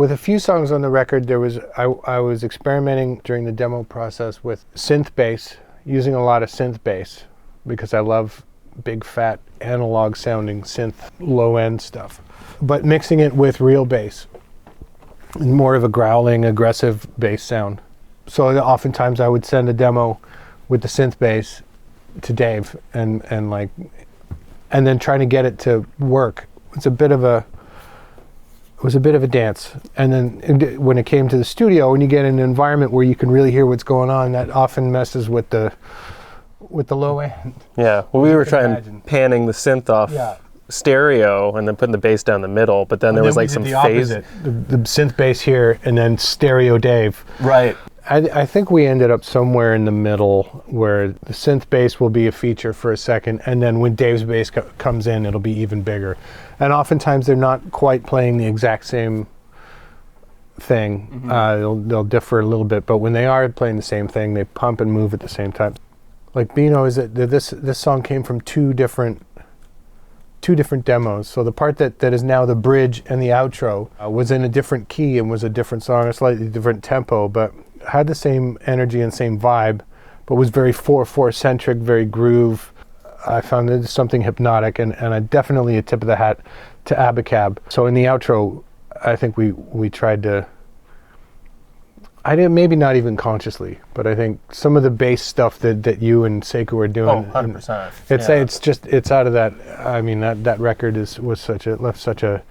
with a few songs on the record, I was experimenting during the demo process with synth bass, using a lot of synth bass, because I love big fat analog sounding synth low end stuff, but mixing it with real bass, more of a growling, aggressive bass sound. So oftentimes I would send a demo with the synth bass to Dave and then trying to get it to work. It was a bit of a dance. And then when it came to the studio, when you get in an environment where you can really hear what's going on, that often messes with the low end. Yeah, well, we were trying panning the synth off stereo and then putting the bass down the middle, but then there was like some phase. The synth bass here and then stereo Dave. Right. I think we ended up somewhere in the middle where the synth bass will be a feature for a second, and then when Dave's bass comes in, it'll be even bigger. And oftentimes they're not quite playing the exact same thing. Mm-hmm. They'll differ a little bit, but when they are playing the same thing, they pump and move at the same time. Like Beano, this song came from two different demos. So the part that is now the bridge and the outro was in a different key and was a different song, a slightly different tempo, but had the same energy and same vibe, but was very 4/4 centric, very groove. I found it something hypnotic, and I definitely a tip of the hat to Abacab. So in the outro, I think we tried to, I didn't, maybe not even consciously, but I think some of the bass stuff that you and Sekou are doing. 100%. It's out of that. I mean, that record left such a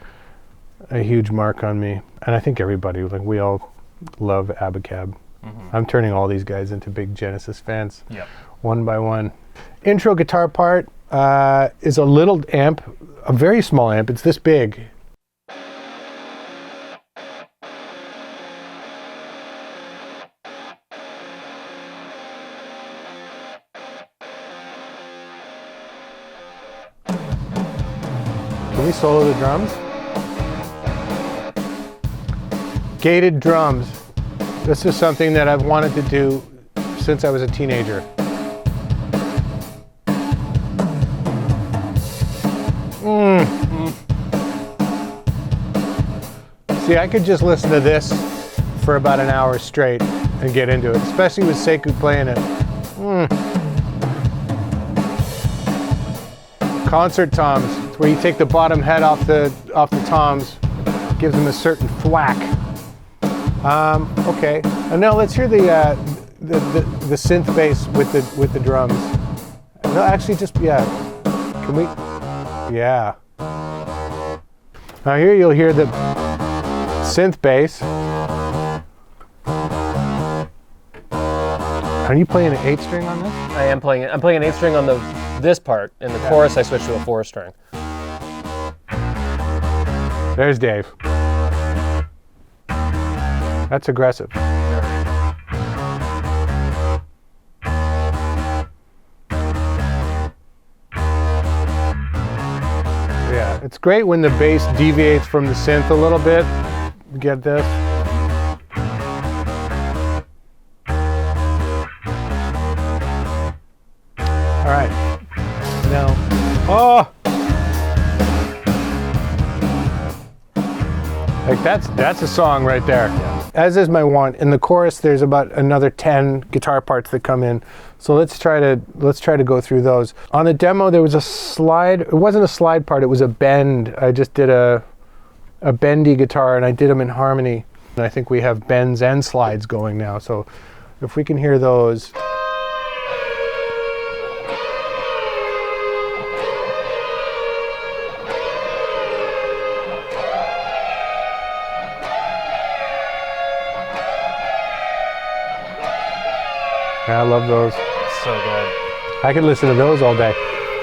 huge mark on me, and I think everybody, like, we all love Abacab. Mm-hmm. I'm turning all these guys into big Genesis fans, one by one. Intro guitar part is a little amp, a very small amp. It's this big. Can we solo the drums? Gated drums. This is something that I've wanted to do since I was a teenager. See, I could just listen to this for about an hour straight and get into it, especially with Sekou playing it. Concert toms. It's where you take the bottom head off the toms, gives them a certain thwack. Okay, and now let's hear the synth bass with the drums. No, actually, can we? Yeah. Now here you'll hear the synth bass. Are you playing an 8-string on this? I am playing it. I'm playing an 8-string on this part. In the chorus, I switched to a 4-string. There's Dave. That's aggressive. Yeah, it's great when the bass deviates from the synth a little bit. Get this? All right. Now, like that's a song right there. Yeah. As is my want. In the chorus, there's about another 10 guitar parts that come in. So let's try to go through those. On the demo, there was a slide. It wasn't a slide part. It was a bend. I just did a bendy guitar, and I did them in harmony. And I think we have bends and slides going now. So if we can hear those. Yeah, I love those. So good. I could listen to those all day.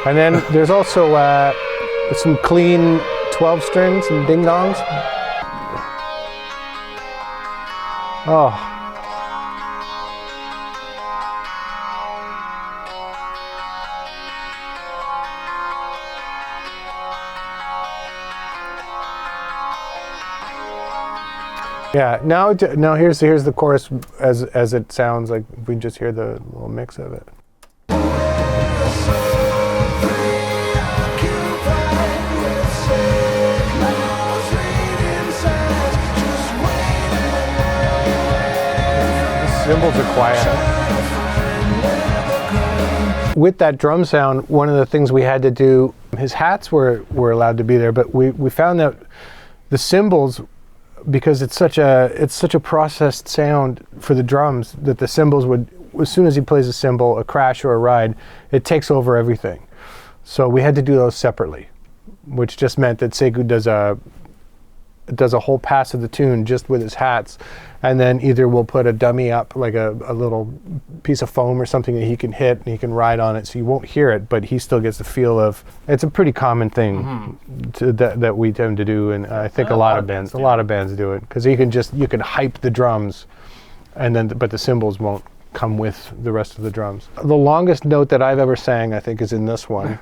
And then there's also some clean 12 strings and ding dongs. Oh. Yeah, now here's the chorus as it sounds like. We can just hear the little mix of it. cymbals are quiet. With that drum sound, one of the things we had to do, his hats were allowed to be there, but we found that the cymbals, because it's such a processed sound for the drums, that the cymbals would, as soon as he plays a cymbal, a crash or a ride, it takes over everything. So we had to do those separately, which just meant that Seigu does a whole pass of the tune just with his hats, and then either we'll put a dummy up, like a little piece of foam or something that he can hit and he can ride on it, so you won't hear it, but he still gets the feel of. It's a pretty common thing that we tend to do, and I think a lot of bands do it, because you can hype the drums, and then but the cymbals won't come with the rest of the drums. The longest note that I've ever sang, I think, is in this one.